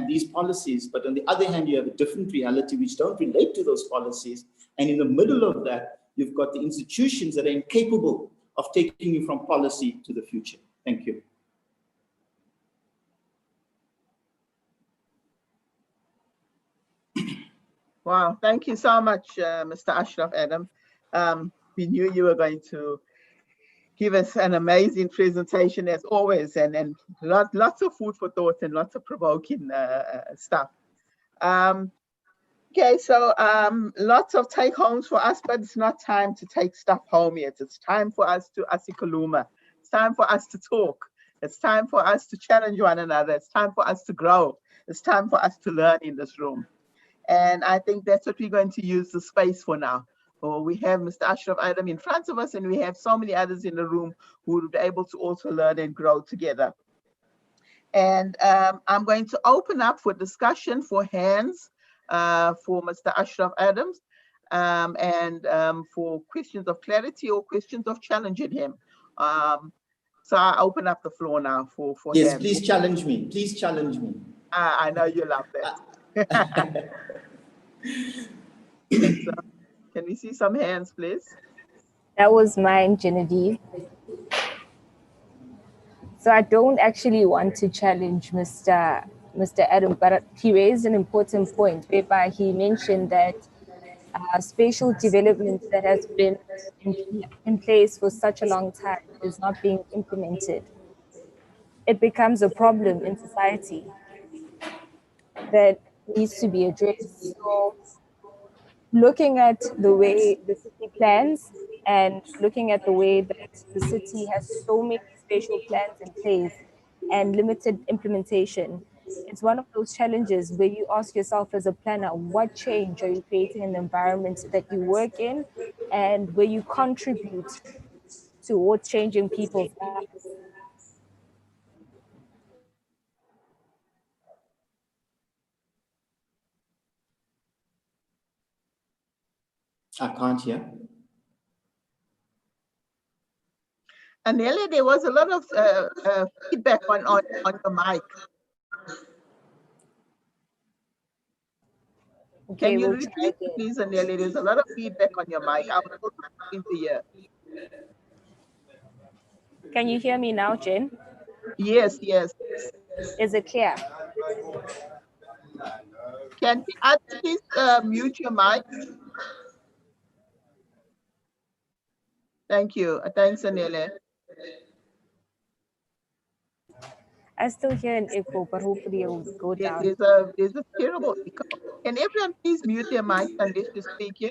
these policies, but on the other hand, you have a different reality which don't relate to those policies. And in the middle of that, you've got the institutions that are incapable of taking you from policy to the future. Thank you. Wow, thank you so much, Mr. Ashraf Adam. We knew you were going to give us an amazing presentation as always, and lots of food for thought and lots of provoking stuff. Okay, so lots of take homes for us, but it's not time to take stuff home yet. It's time for us to asikuluma. It's time for us to talk. It's time for us to challenge one another. It's time for us to grow. It's time for us to learn in this room. And I think that's what we're going to use the space for now. So we have Mr. Ashraf Adam in front of us, and we have so many others in the room who will be able to also learn and grow together. And I'm going to open up for discussion, for hands, for Mr. Ashraf Adams, and for questions of clarity or questions of challenging him. So I open up the floor now for yes, hands. please challenge me. Please challenge me. I know you love that. So, can we see some hands, please? That was mine, Genevieve. So I don't actually want to challenge Mr. Adam, but he raised an important point whereby he mentioned that spatial development that has been in place for such a long time is not being implemented. It becomes a problem in society that needs to be addressed. So looking at the way the city plans and looking at the way that the city has so many spatial plans in place and limited implementation, it's one of those challenges where you ask yourself as a planner, what change are you creating in the environment that you work in and where you contribute towards changing people's lives? I can't hear. Anele, there was a lot of feedback on the mic. Okay, Can you we'll repeat, please, Anele? There's a lot of feedback on your mic. I was hoping to hear. Can you hear me now, Jen? Yes, yes. Is it clear? Can you please mute your mic? Thank you. Thanks, Anele. I still hear an echo, but hopefully it will go down. There's a terrible echo. Can everyone please mute their mic unless you're speaking?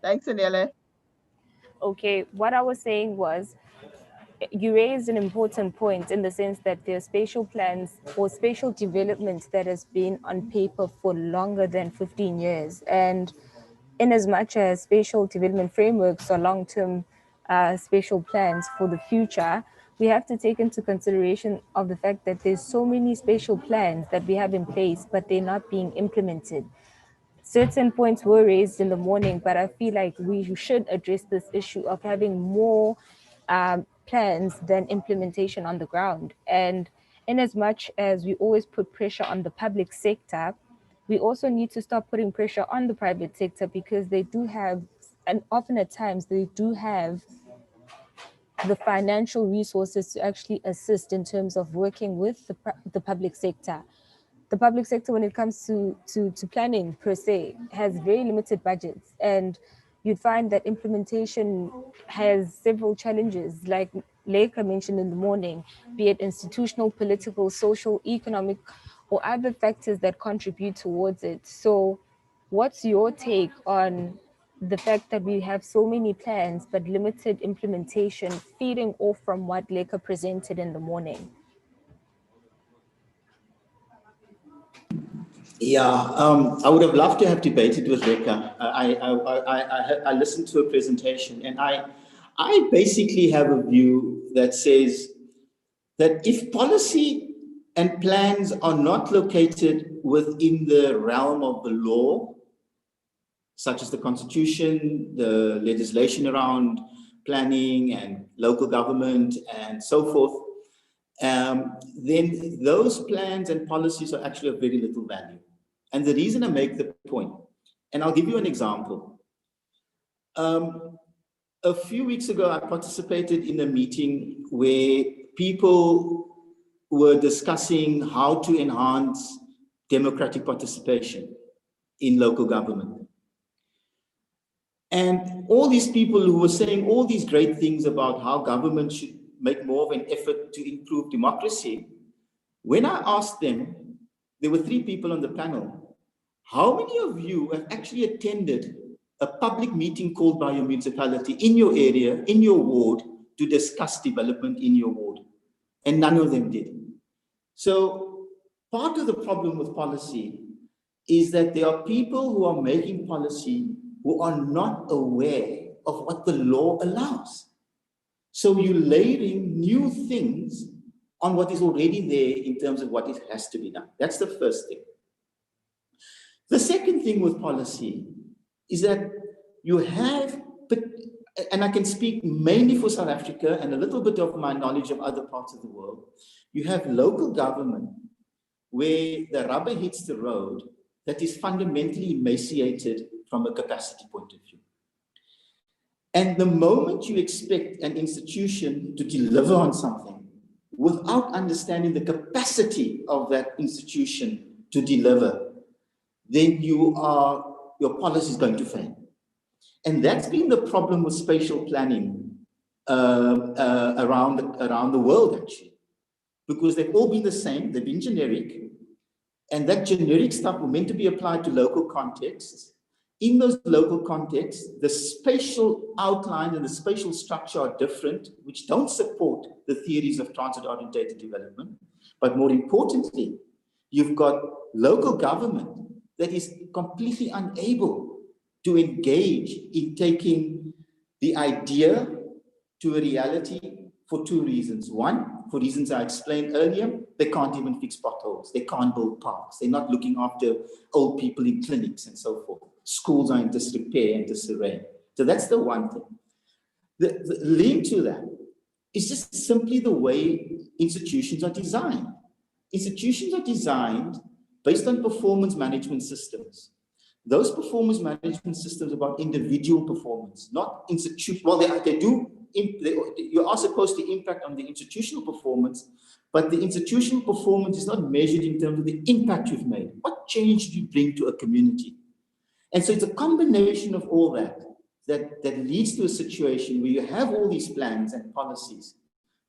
Thanks, Anele. Okay, what I was saying was, you raised an important point in the sense that there are spatial plans or spatial development that has been on paper for longer than 15 years. And in as much as spatial development frameworks or long-term spatial plans for the future, we have to take into consideration of the fact that there's so many spatial plans that we have in place, but they're not being implemented. Certain points were raised in the morning, but I feel like we should address this issue of having more plans than implementation on the ground. And in as much as we always put pressure on the public sector, we also need to stop putting pressure on the private sector, because they do have, and often at times they do have, the financial resources to actually assist in terms of working with the public sector. The public sector, when it comes to planning per se, has very limited budgets, and you'd find that implementation has several challenges, like Leica mentioned in the morning, be it institutional, political, social, economic, or other factors that contribute towards it. So what's your take on the fact that we have so many plans but limited implementation, feeding off from what Leica presented in the morning? Yeah, I would have loved to have debated with Reka. I listened to a presentation, and I basically have a view that says that if policy and plans are not located within the realm of the law, such as the Constitution, the legislation around planning and local government and so forth, then those plans and policies are actually of very little value. And the reason I make the point, and I'll give you an example. A few weeks ago, I participated in a meeting where people were discussing how to enhance democratic participation in local government. And all these people who were saying all these great things about how government should make more of an effort to improve democracy, when I asked them, there were 3 people on the panel, how many of you have actually attended a public meeting called by your municipality in your area, in your ward, to discuss development in your ward? And none of them did. So part of the problem with policy is that there are people who are making policy who are not aware of what the law allows. So you're layering new things on what is already there in terms of what it has to be done. That's the first thing. The second thing with policy is that you have, and I can speak mainly for South Africa and a little bit of my knowledge of other parts of the world, you have local government where the rubber hits the road that is fundamentally emaciated from a capacity point of view. And the moment you expect an institution to deliver on something without understanding the capacity of that institution to deliver, then your policy is going to fail. And that's been the problem with spatial planning around the world, actually, because they've all been the same, they've been generic, and that generic stuff was meant to be applied to local contexts. In those local contexts, the spatial outline and the spatial structure are different, which don't support the theories of transit-oriented development. But more importantly, you've got local government that is completely unable to engage in taking the idea to a reality for 2 reasons. One, for reasons I explained earlier, they can't even fix potholes. They can't build parks. They're not looking after old people in clinics and so forth. Schools are in disrepair and disarray. So that's the one thing. The link to that is just simply the way institutions are designed. Institutions are designed based on performance management systems. Those performance management systems are about individual performance, not institution. Well, you are supposed to impact on the institutional performance, but the institutional performance is not measured in terms of the impact you've made. What change do you bring to a community? And so it's a combination of all that leads to a situation where you have all these plans and policies,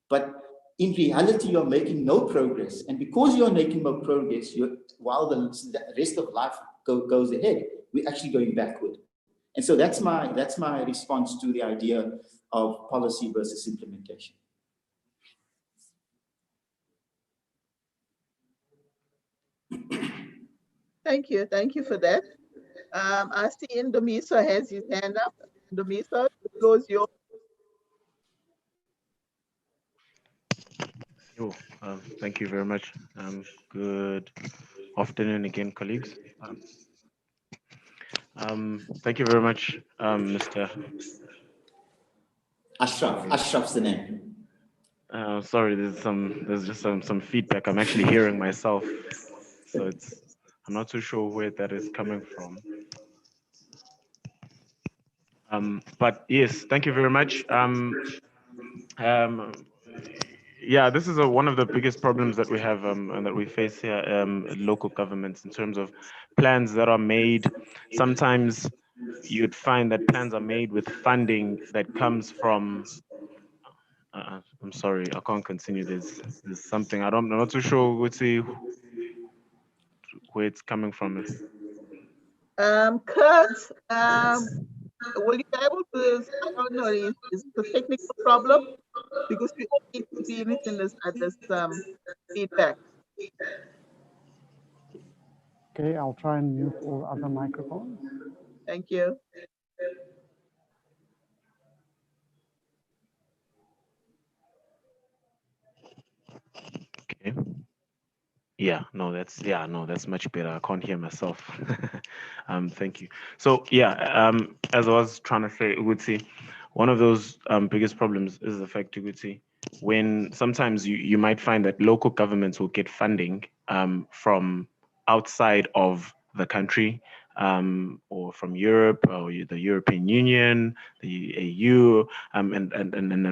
but in reality, you're making no progress. And because you're making no progress, while the rest of life goes ahead, we're actually going backward. And so that's my response to the idea of policy versus implementation. Thank you for that. I see Ndumiso has his hand up. Ndumiso, the floor is yours. Thank you very much. Good afternoon again, colleagues. Thank you very much, Mr. Ashraf. Ashraf's the name. Sorry, there's just some feedback. I'm actually hearing myself, so I'm not too sure where that is coming from. But yes, thank you very much. Yeah, this is one of the biggest problems that we have and that we face here at local governments in terms of plans that are made. Sometimes you'd find that plans are made with funding that comes from. I'm sorry, I can't continue. There's something I'm not too sure where it's coming from. Kurt, will you be able to? I don't know. Is it a technical problem? Because we all keep experiencing this at this feedback. Okay, I'll try and mute all other microphones. Thank you. Okay. That's much better. I can't hear myself. Thank you. So yeah, as I was trying to say, Uguti, one of those biggest problems is the fact, Uguti, when sometimes you might find that local governments will get funding from outside of the country, or from Europe or the European Union, the AU, and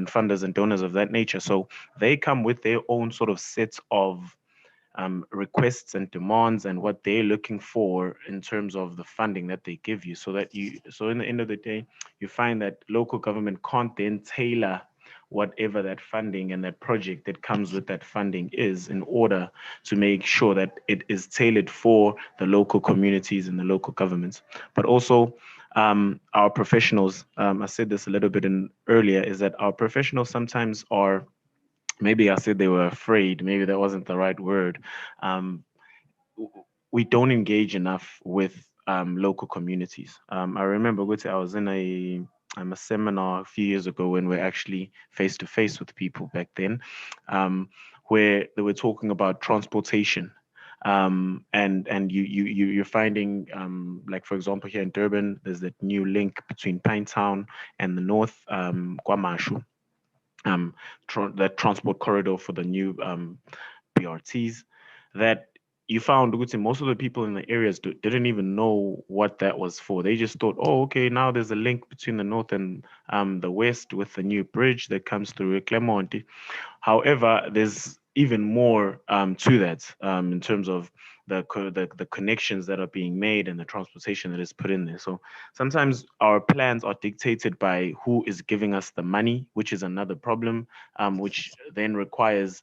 funders and donors of that nature. So they come with their own sort of set of requests and demands and what they're looking for in terms of the funding that they give you, so in the end of the day, you find that local government can't then tailor whatever that funding and that project that comes with that funding is, in order to make sure that it is tailored for the local communities and the local governments. But also, our professionals, I said this a little bit earlier, is that our professionals sometimes are, maybe I said they were afraid, maybe that wasn't the right word. We don't engage enough with local communities. I remember, I was in a seminar a few years ago when we're actually face to face with people back then, where they were talking about transportation. And you're finding, like, for example, here in Durban, there's that new link between Pinetown and the north, KwaMashu, that transport corridor for the new BRTs, that you found most of the people in the areas didn't even know what that was for. They just thought, oh, okay, now there's a link between the north and the west with the new bridge that comes through Clermont. However, there's even more to that, in terms of the connections that are being made and the transportation that is put in there. So sometimes our plans are dictated by who is giving us the money, which is another problem, which then requires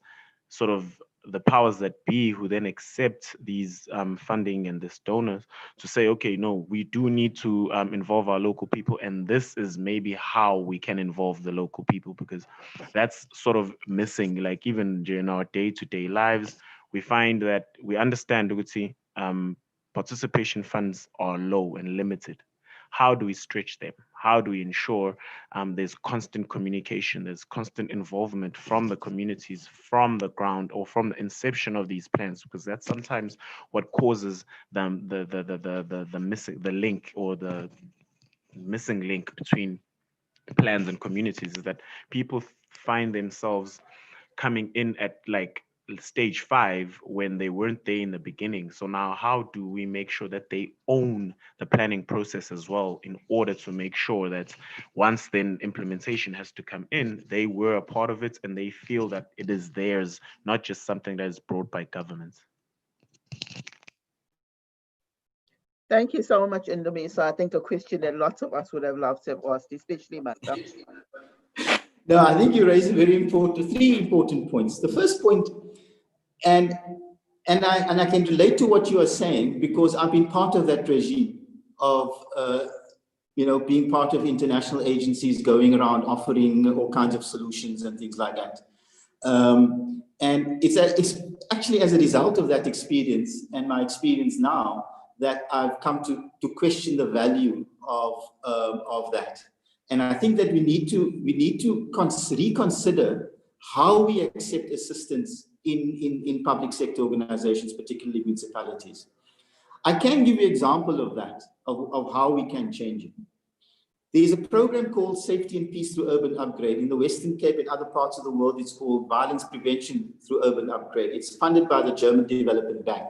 sort of the powers that be, who then accept these funding and this donors, to say, okay, no, we do need to involve our local people, and this is maybe how we can involve the local people, because that's sort of missing. Like, even during our day-to-day lives, we find that we understand, participation funds are low and limited. How do we stretch them? How do we ensure there's constant communication, there's constant involvement from the communities, from the ground, or from the inception of these plans? Because that's sometimes what causes the missing link, or the missing link between plans and communities, is that people find themselves coming in at like stage 5 when they weren't there in the beginning. So now, how do we make sure that they own the planning process as well, in order to make sure that once then implementation has to come in, they were a part of it and they feel that it is theirs, not just something that is brought by government. Thank you so much, Ndumiso. I think a question that lots of us would have loved to have asked, especially myself. No, I think you raised three important points. The first point, and I can relate to what you are saying, because I've been part of that regime of being part of international agencies, going around offering all kinds of solutions and things like that. And it's actually as a result of that experience and my experience now that I've come to question the value of that. And I think that we need to reconsider how we accept assistance in public sector organizations, particularly municipalities. I can give you an example of that, of how we can change it. There's a program called Safety and Peace Through Urban Upgrade. In the Western Cape and other parts of the world, it's called Violence Prevention Through Urban Upgrade. It's funded by the German Development Bank.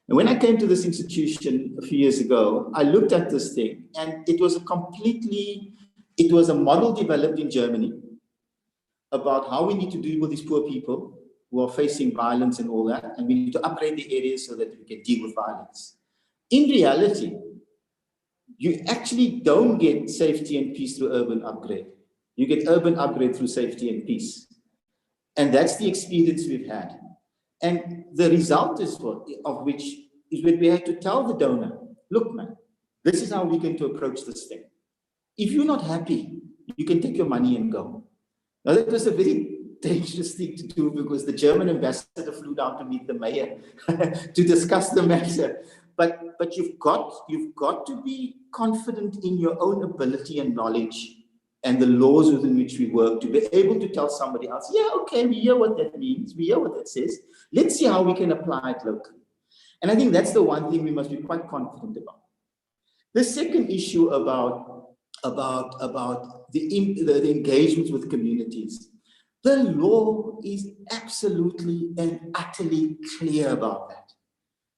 And when I came to this institution a few years ago, I looked at this thing, and it was a model developed in Germany about how we need to deal with these poor people who are facing violence and all that, and we need to upgrade the areas so that we can deal with violence. In reality, you actually don't get safety and peace through urban upgrade. You get urban upgrade through safety and peace. And that's the experience we've had. And the result of which is when we had to tell the donor, look, man, this is how we're going to approach this thing. If you're not happy, you can take your money and go. Now, that was a very dangerous thing to do, because the German ambassador flew down to meet the mayor to discuss the matter. But you've got to be confident in your own ability and knowledge and the laws within which we work, to be able to tell somebody else, yeah, okay, we hear what that means, we hear what that says. Let's see how we can apply it locally. And I think that's the one thing we must be quite confident about. The second issue about the engagements with communities. The law is absolutely and utterly clear about that.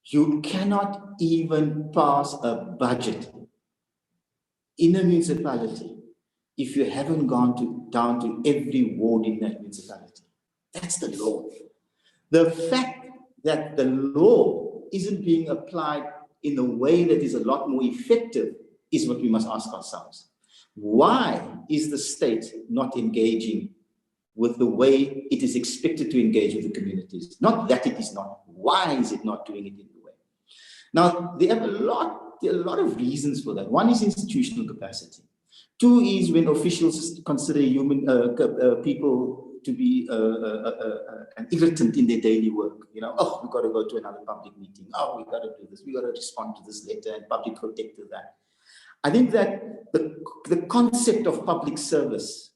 You cannot even pass a budget in a municipality if you haven't gone down to every ward in that municipality. That's the law. The fact that the law isn't being applied in a way that is a lot more effective is what we must ask ourselves. Why is the state not engaging with the way it is expected to engage with the communities? Not that it is not. Why is it not doing it in the way? Now, there are a lot of reasons for that. One is institutional capacity. Two is when officials consider people to be an irritant in their daily work. You know, oh, we've got to go to another public meeting. Oh, we've got to do this. We've got to respond to this letter and public protect to that. I think that the concept of public service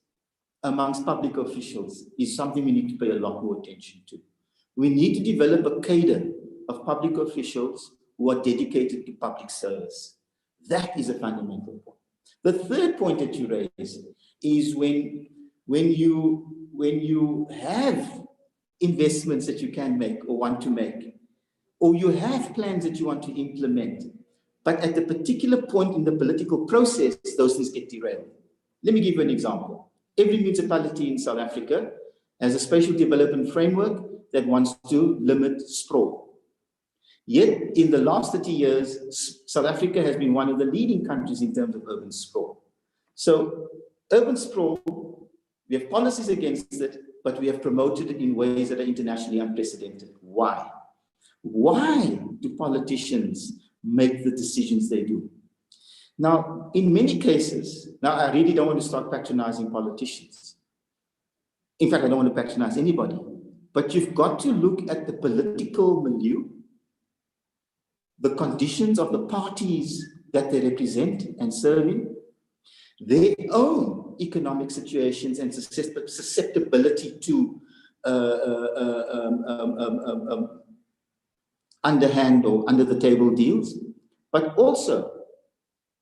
amongst public officials is something we need to pay a lot more attention to. We need to develop a cadre of public officials who are dedicated to public service. That is a fundamental point. The third point that you raise is when you have investments that you can make or want to make, or you have plans that you want to implement, but at a particular point in the political process, those things get derailed. Let me give you an example. Every municipality in South Africa has a spatial development framework that wants to limit sprawl. Yet, in the last 30 years, South Africa has been one of the leading countries in terms of urban sprawl. So, urban sprawl, we have policies against it, but we have promoted it in ways that are internationally unprecedented. Why? Why do politicians make the decisions they do? Now, in many cases, now I really don't want to start patronizing politicians. In fact, I don't want to patronize anybody. But you've got to look at the political milieu, the conditions of the parties that they represent and serve in, their own economic situations and susceptibility to underhand or under the table deals. But also,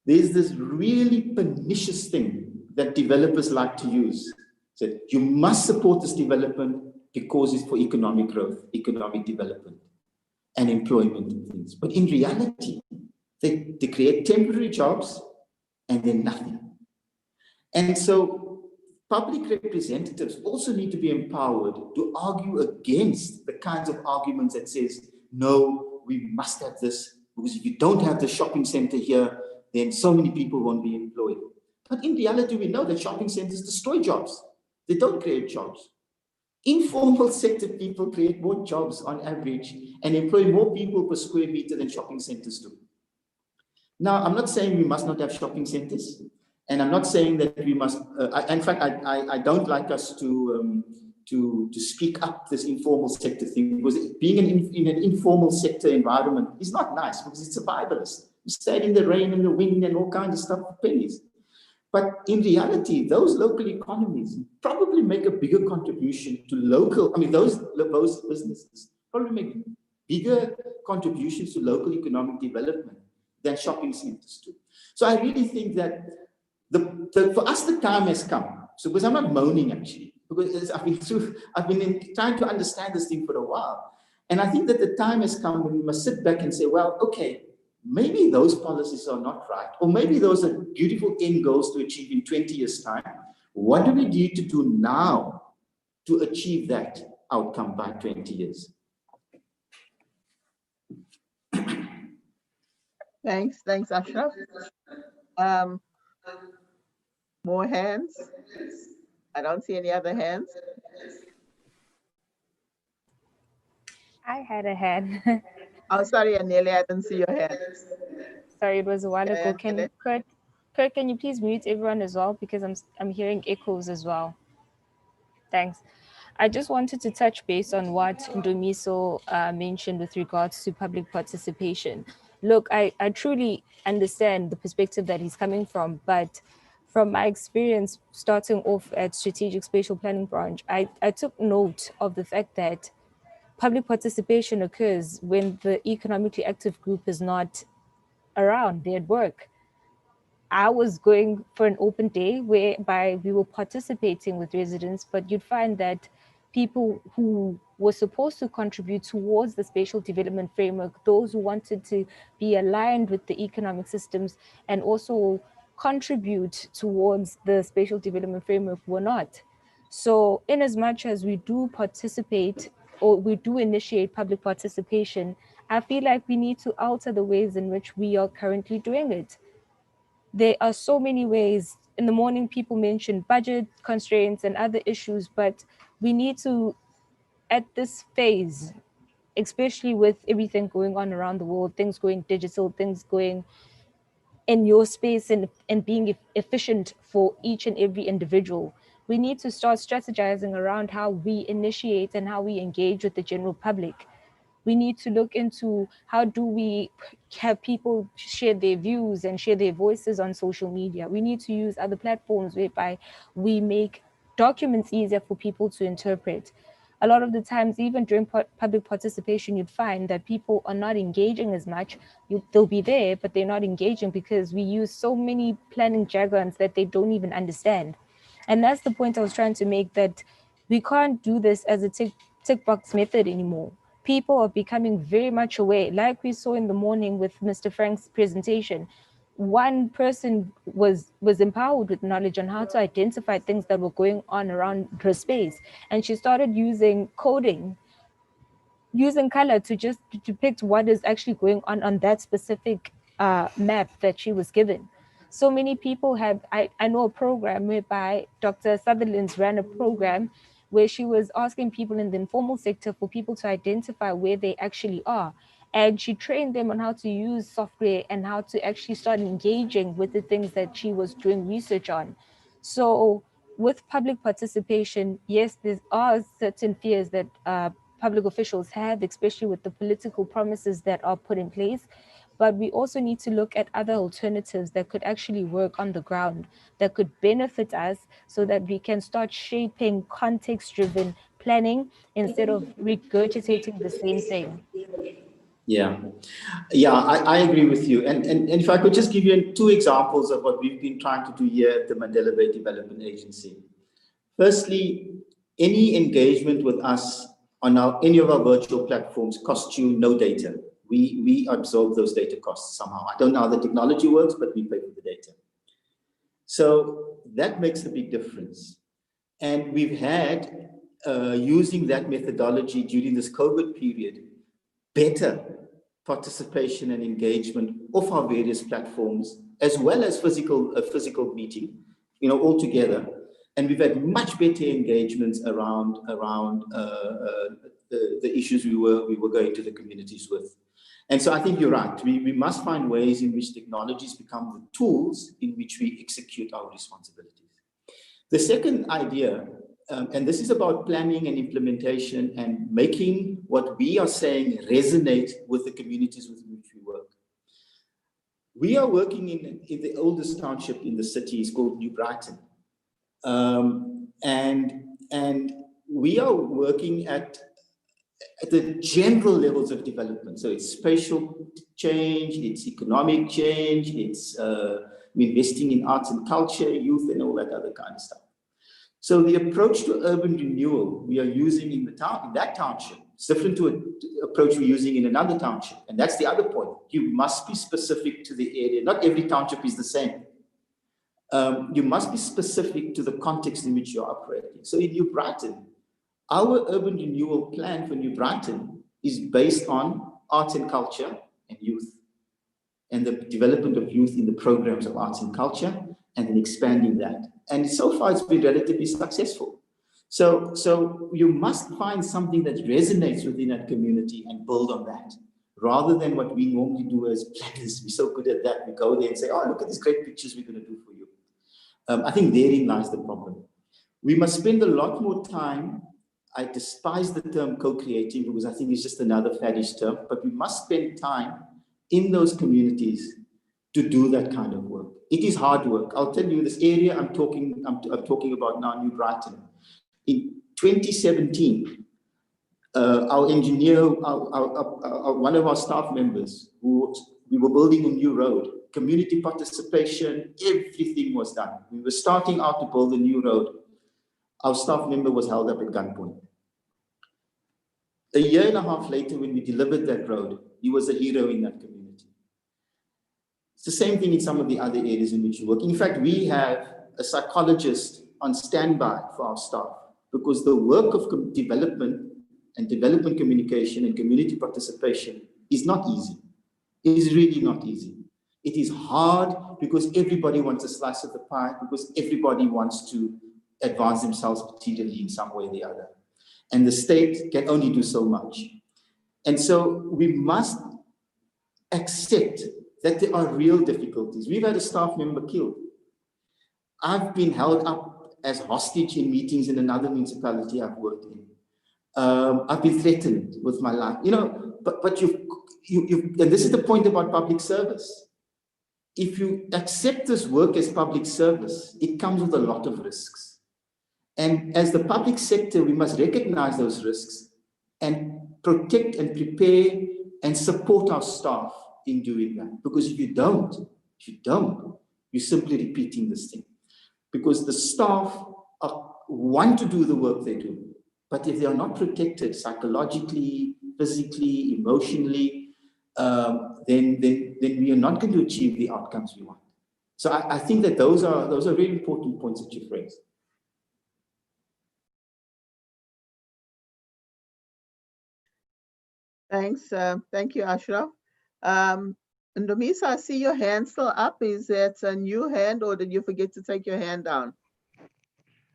there's this really pernicious thing that developers like to use. So you must support this development because it's for economic growth, economic development, and employment and things. But in reality, they create temporary jobs and then nothing. And so public representatives also need to be empowered to argue against the kinds of arguments that says, no, we must have this, because if you don't have the shopping center here, then so many people won't be employed. But in reality, we know that shopping centers destroy jobs. They don't create jobs. Informal sector people create more jobs on average and employ more people per square meter than shopping centers do. Now, I'm not saying we must not have shopping centers, and I'm not saying that we must. In fact, I don't like us to speak up this informal sector thing, because being in an informal sector environment is not nice, because it's survivalist. You stay in the rain and the wind and all kinds of stuff for pennies. But in reality, those local economies probably make a bigger contribution to those businesses probably make bigger contributions to local economic development than shopping centers do. So I really think that for us, the time has come. So, because I'm not moaning actually, because I've been trying to understand this thing for a while. And I think that the time has come when we must sit back and say, well, okay, maybe those policies are not right, or maybe those are beautiful end goals to achieve in 20 years' time. What do we need to do now to achieve that outcome by 20 years? Thanks, Ashraf. More hands? I don't see any other hands. I had a hand. Oh, sorry, Anele, I didn't see your hand. Sorry, it was a while ago. Kurt, can you please mute everyone as well, because I'm hearing echoes as well. Thanks. I just wanted to touch base on what Ndumiso mentioned with regards to public participation. Look, I truly understand the perspective that he's coming from, but from my experience starting off at Strategic Spatial Planning Branch, I took note of the fact that public participation occurs when the economically active group is not around, they're at work. I was going for an open day whereby we were participating with residents, but you'd find that people who were supposed to contribute towards the spatial development framework, those who wanted to be aligned with the economic systems and also contribute towards the spatial development framework, were not. So in as much as we do participate or we do initiate public participation, I feel like we need to alter the ways in which we are currently doing it. There are so many ways. In the morning, people mention budget constraints and other issues, but we need to, at this phase, especially with everything going on around the world, things going digital, things going in your space and being efficient for each and every individual, we need to start strategizing around how we initiate and how we engage with the general public. We need to look into how do we have people share their views and share their voices on social media. We need to use other platforms whereby we make documents easier for people to interpret. A lot of the times, even during public participation, you'd find that people are not engaging as much. They'll be there, but they're not engaging because we use so many planning jargons that they don't even understand. And that's the point I was trying to make, that we can't do this as a tick box method anymore. People are becoming very much aware, like we saw in the morning with Mr. Frank's presentation. One person was empowered with knowledge on how to identify things that were going on around her space, and she started using coding, using color to just depict what is actually going on that specific map that she was given. So many people have, I know a program whereby Dr. Sutherland's ran a program where she was asking people in the informal sector for people to identify where they actually are. And she trained them on how to use software and how to actually start engaging with the things that she was doing research on. So with public participation, yes, there are certain fears that public officials have, especially with the political promises that are put in place. But we also need to look at other alternatives that could actually work on the ground, that could benefit us so that we can start shaping context-driven planning instead of regurgitating the same thing. Yeah, yeah, I agree with you. And if I could just give you two examples of what we've been trying to do here at the Mandela Bay Development Agency. Firstly, any engagement with us on any of our virtual platforms costs you no data. We absorb those data costs somehow. I don't know how the technology works, but we pay for the data. So that makes a big difference. And we've had, using that methodology during this COVID period, better participation and engagement of our various platforms, as well as physical meeting, all together. And we've had much better engagements around the issues we were going to the communities with. And so I think you're right. We must find ways in which technologies become the tools in which we execute our responsibilities. The second idea, and this is about planning and implementation and making what we are saying resonate with the communities with which we work. We are working in the oldest township in the city. It's called New Brighton. And we are working at the general levels of development. So it's spatial change, it's economic change, it's investing in arts and culture, youth, and all that other kind of stuff. So the approach to urban renewal we are using in that township is different to an approach we're using in another township. And that's the other point. You must be specific to the area. Not every township is the same. You must be specific to the context in which you're operating. So in New Brighton, our urban renewal plan for New Brighton is based on arts and culture and youth, and the development of youth in the programs of arts and culture, and then expanding that. And so far, it's been relatively successful. So you must find something that resonates within that community and build on that, rather than what we normally do as planners. We're so good at that. We go there and say, oh, look at these great pictures we're going to do for you. I think therein lies the problem. We must spend a lot more time. I despise the term co-creating because I think it's just another faddish term, but we must spend time in those communities to do that kind of work. It is hard work. I'll tell you, this area I'm talking about now, New Brighton. In 2017, our engineer, one of our staff members, who we were building a new road, community participation, everything was done. We were starting out to build a new road. Our staff member was held up at gunpoint. A year and a half later, when we delivered that road, he was a hero in that community. It's the same thing in some of the other areas in which you work. In fact, we have a psychologist on standby for our staff, because the work of development and development communication and community participation is not easy. It is really not easy. It is hard because everybody wants a slice of the pie, because everybody wants to advance themselves materially in some way or the other. And the state can only do so much. And so we must accept that there are real difficulties. We've had a staff member killed. I've been held up as hostage in meetings in another municipality I've worked in. I've been threatened with my life, but you've, and this is the point about public service. If you accept this work as public service, it comes with a lot of risks. And as the public sector, we must recognize those risks and protect and prepare and support our staff in doing that. Because if you don't, you're simply repeating this thing. Because the staff want to do the work they do, but if they are not protected psychologically, physically, emotionally, then we are not going to achieve the outcomes we want. So I think that those are very important points that you've raised. Thanks. Thank you, Ashraf. Ndumiso, I see your hand still up. Is that a new hand, or did you forget to take your hand down?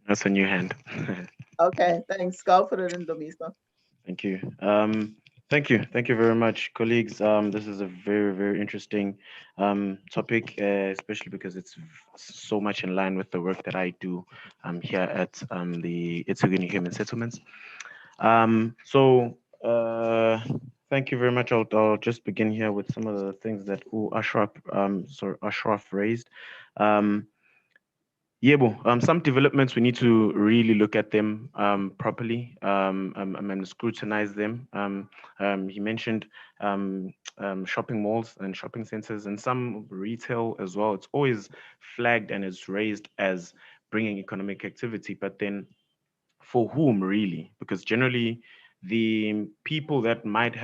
That's a new hand. Okay, thanks. Go for it, Ndumiso. Thank you. Thank you very much, colleagues. This is a very, very interesting topic, especially because it's so much in line with the work that I do here at the eThekwini Human Settlements. Thank you very much. I'll just begin here with some of the things that Ashraf raised. Some developments, we need to really look at them properly and scrutinize them. He mentioned shopping malls and shopping centers and some retail as well. It's always flagged and it's raised as bringing economic activity, but then for whom really? Because generally the people that might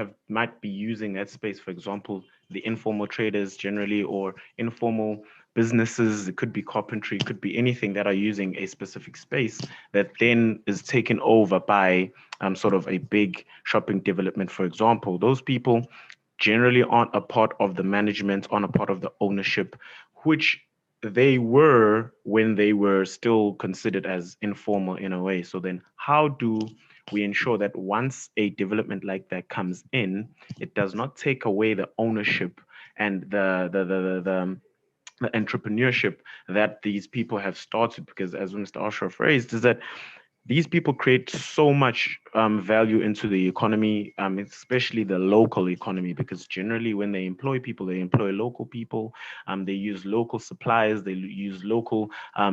be using that space, for example, the informal traders generally, or informal businesses, it could be carpentry, it could be anything that are using a specific space that then is taken over by sort of a big shopping development, for example. Those people generally aren't a part of the management, aren't a part of the ownership, which they were when they were still considered as informal in a way. So then how do we ensure that once a development like that comes in, it does not take away the ownership and the entrepreneurship that these people have started? Because as Mr. Ashraf raised, is that these people create so much value into the economy, especially the local economy, because generally when they employ people, they employ local people, they use local suppliers, they use local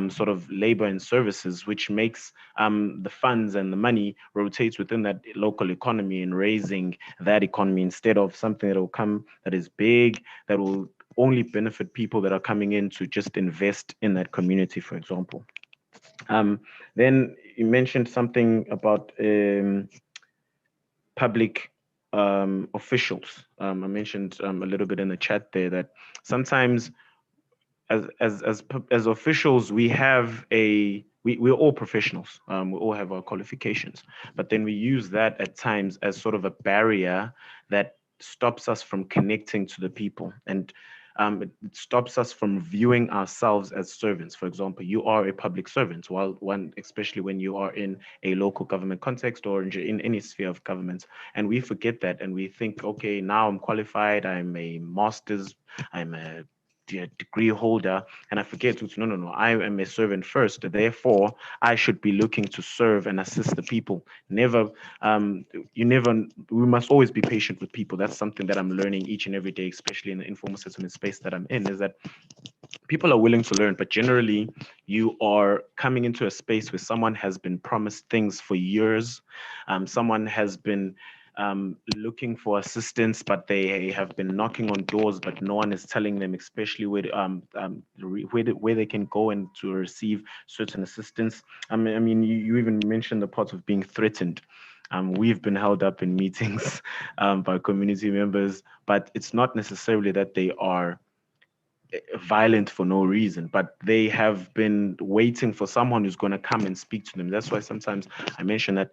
sort of labor and services, which makes the funds and the money rotates within that local economy and raising that economy, instead of something that will come that is big, that will only benefit people that are coming in to just invest in that community, for example. Then you mentioned something about public officials. I mentioned a little bit in the chat there that sometimes as officials, we're all professionals. We all have our qualifications, but then we use that at times as sort of a barrier that stops us from connecting to the people, and it stops us from viewing ourselves as servants. For example, you are a public servant, especially when you are in a local government context or in any sphere of government. And we forget that, and we think, okay, now I'm qualified, I'm a master's, I'm a degree holder, and I forget, no, I am a servant first, therefore I should be looking to serve and assist the people. We must always be patient with people. That's something that I'm learning each and every day, especially in the informal settlement space that I'm in, is that people are willing to learn, but generally you are coming into a space where someone has been promised things for years. Someone has been looking for assistance, but they have been knocking on doors, but no one is telling them, especially where they can go and to receive certain assistance. I mean, you even mentioned the part of being threatened. We've been held up in meetings by community members, but it's not necessarily that they are violent for no reason, but they have been waiting for someone who's going to come and speak to them. That's why sometimes I mention that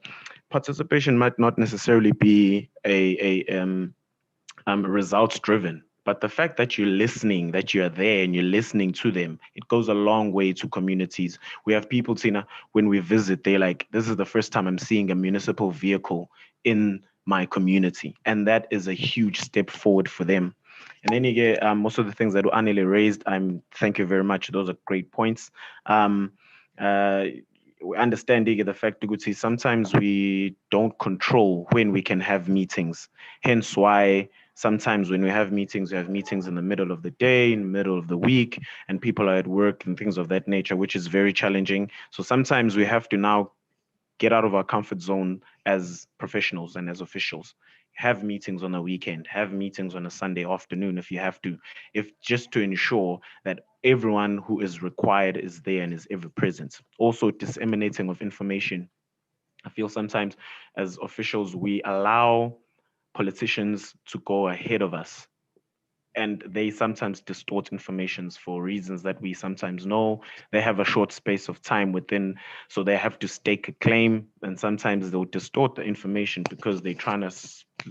participation might not necessarily be a results driven, but the fact that you're listening, that you're there and you're listening to them, it goes a long way to communities. We have people, Tina, when we visit, they're like, this is the first time I'm seeing a municipal vehicle in my community, and that is a huge step forward for them. And then you get most of the things that Anele raised. Thank you very much. Those are great points. We understand the fact that sometimes we don't control when we can have meetings. Hence why sometimes when we have meetings in the middle of the day, in the middle of the week, and people are at work and things of that nature, which is very challenging. So sometimes we have to now get out of our comfort zone as professionals and as officials. Have meetings on a weekend, have meetings on a Sunday afternoon if you have to, if just to ensure that everyone who is required is there and is ever present. Also, disseminating of information. I feel sometimes as officials, we allow politicians to go ahead of us, and they sometimes distort informations for reasons that we sometimes know. They have a short space of time within, so they have to stake a claim, and sometimes they'll distort the information because they're trying to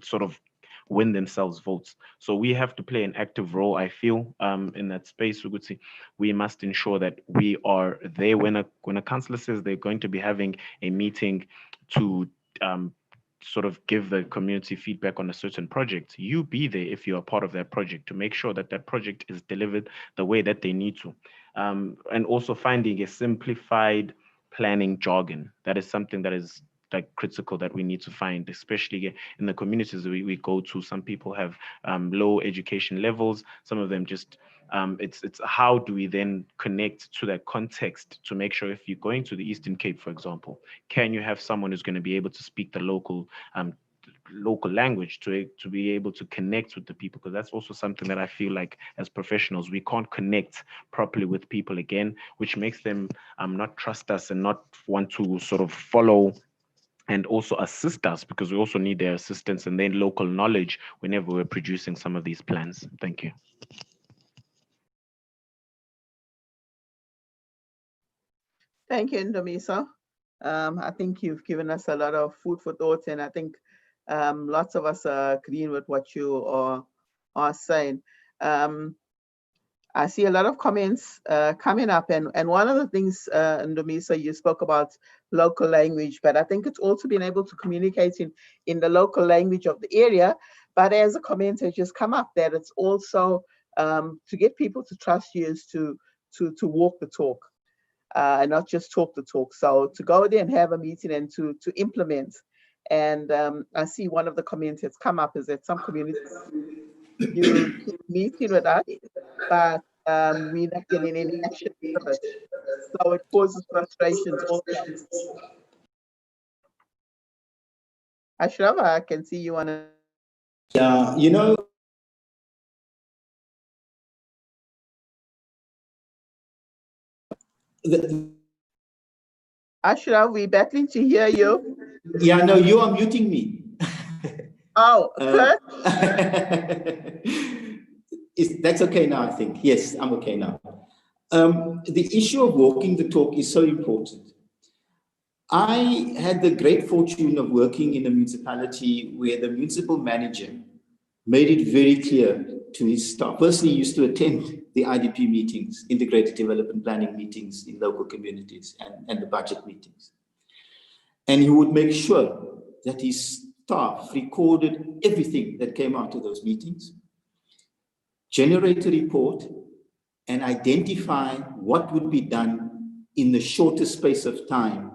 sort of win themselves votes. So we have to play an active role, I feel, in that space. We must ensure that we are there when a councillor says they're going to be having a meeting to sort of give the community feedback on a certain project. You be there if you're a part of that project to make sure that that project is delivered the way that they need to. And also finding a simplified planning jargon. That is something that is like critical that we need to find, especially in the communities we go to. Some people have low education levels. Some of them just it's how do we then connect to that context to make sure if you're going to the Eastern Cape, for example, can you have someone who's going to be able to speak the local language to be able to connect with the people? Because that's also something that I feel like as professionals we can't connect properly with people again, which makes them not trust us and not want to sort of follow and also assist us, because we also need their assistance and then local knowledge whenever we're producing some of these plans. Thank you. Thank you, Ndumiso. I think you've given us a lot of food for thought, and I think lots of us are agreeing with what you are saying. I see a lot of comments coming up, and one of the things, Ndumiso, you spoke about local language, but I think it's also being able to communicate in the local language of the area. But as a comment has just come up, that it's also to get people to trust you is to walk the talk. And not just talk the talk. So to go there and have a meeting and to implement. And I see one of the comments that's come up is that some communities, you keep meeting with us, but we're not getting any action from it. So it causes frustrations also. Ashraf, I can see you want to. Yeah, you know, Ashraf, we're battling to hear you. yeah, no, you are muting me. Oh, Kurt? That's okay now, I think. Yes, I'm okay now. The issue of walking the talk is so important. I had the great fortune of working in a municipality where the municipal manager made it very clear to his staff. Personally, he used to attend the IDP meetings, integrated development planning meetings in local communities, and the budget meetings. And he would make sure that his staff recorded everything that came out of those meetings, generate a report, and identify what would be done in the shortest space of time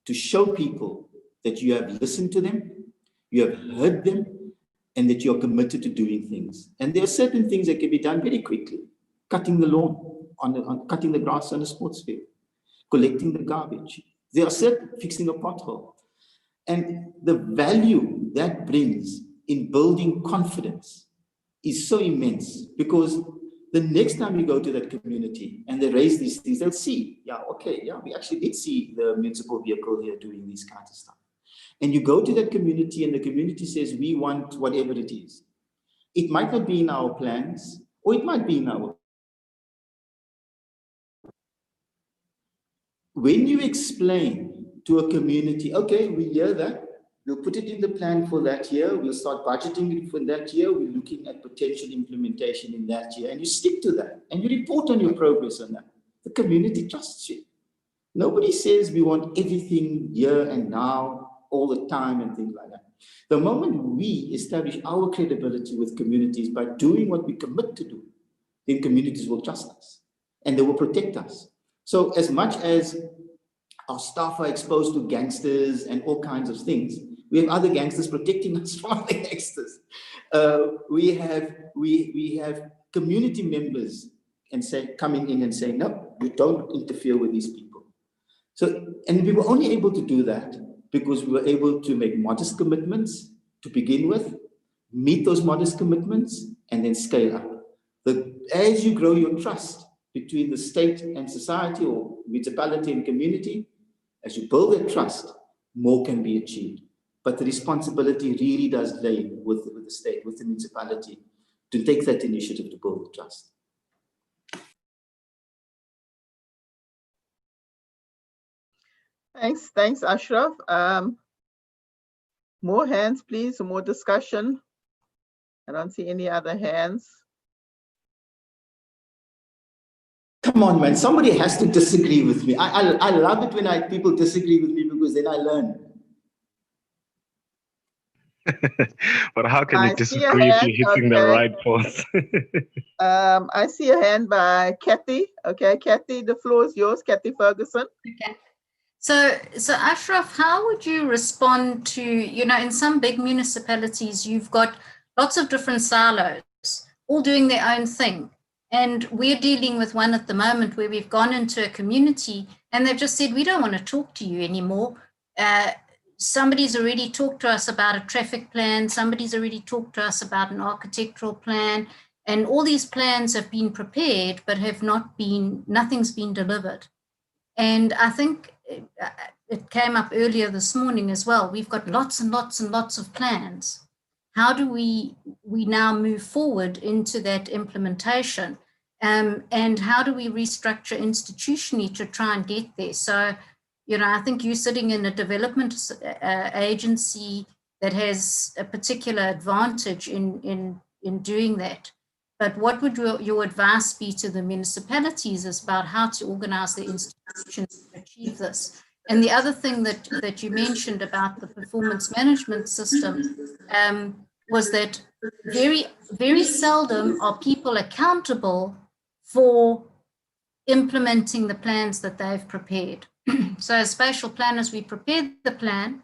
to show people that you have listened to them, you have heard them, and that you're committed to doing things. And there are certain things that can be done very quickly. Cutting the lawn, cutting the grass on a sports field, collecting the garbage. There are certain, fixing a pothole. And the value that brings in building confidence is so immense, because the next time you go to that community and they raise these things, they'll see, yeah, okay, yeah, we actually did see the municipal vehicle here doing these kinds of stuff. And you go to that community and the community says, we want whatever it is. It might not be in our plans, or it might be in our. When you explain to a community, okay, we hear that, we'll put it in the plan for that year, we'll start budgeting it for that year, we're looking at potential implementation in that year, and you stick to that, and you report on your progress on that. The community trusts you. Nobody says we want everything here and now, all the time, and things like that. The moment we establish our credibility with communities by doing what we commit to do, then communities will trust us, and they will protect us. So as much as our staff are exposed to gangsters and all kinds of things, we have other gangsters protecting us from other gangsters. We have community members coming in and saying, no, you don't interfere with these people. So, and we were only able to do that because we were able to make modest commitments to begin with, meet those modest commitments, and then scale up. As you grow your trust between the state and society, or municipality and community, as you build that trust, more can be achieved. But the responsibility really does lay with the state, with the municipality, to take that initiative to build the trust. Thanks, Ashraf. More hands, please, more discussion. I don't see any other hands. Come on, man, somebody has to disagree with me. I love it when people disagree with me, because then I learn. But how can you disagree if you're hitting the right points? I see a hand by Cathy. Okay, Cathy, the floor is yours. Cathy Ferguson. Okay. So Ashraf, how would you respond to, in some big municipalities, you've got lots of different silos, all doing their own thing. And we're dealing with one at the moment where we've gone into a community and they've just said, we don't want to talk to you anymore. Somebody's already talked to us about a traffic plan. Somebody's already talked to us about an architectural plan. And all these plans have been prepared, but nothing's been delivered. And I think it came up earlier this morning as well. We've got lots and lots and lots of plans. How do we now move forward into that implementation? And how do we restructure institutionally to try and get there? So, I think you're sitting in a development agency that has a particular advantage in doing that. But what would your advice be to the municipalities is about how to organize the institutions to achieve this? And the other thing that you mentioned about the performance management system was that very, very seldom are people accountable for implementing the plans that they've prepared. So as spatial planners, we prepare the plan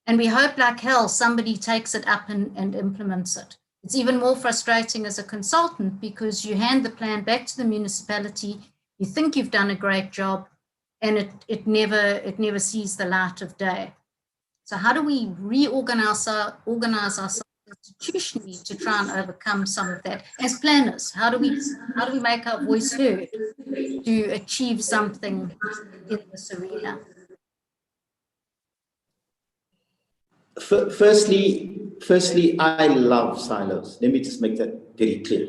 and we hope like hell somebody takes it up and implements it. It's even more frustrating as a consultant because you hand the plan back to the municipality, you think you've done a great job, and it never sees the light of day. So how do we organize ourselves institutionally to try and overcome some of that? As planners, how do we make our voice heard to achieve something in this arena? Firstly, I love silos. Let me just make that very clear.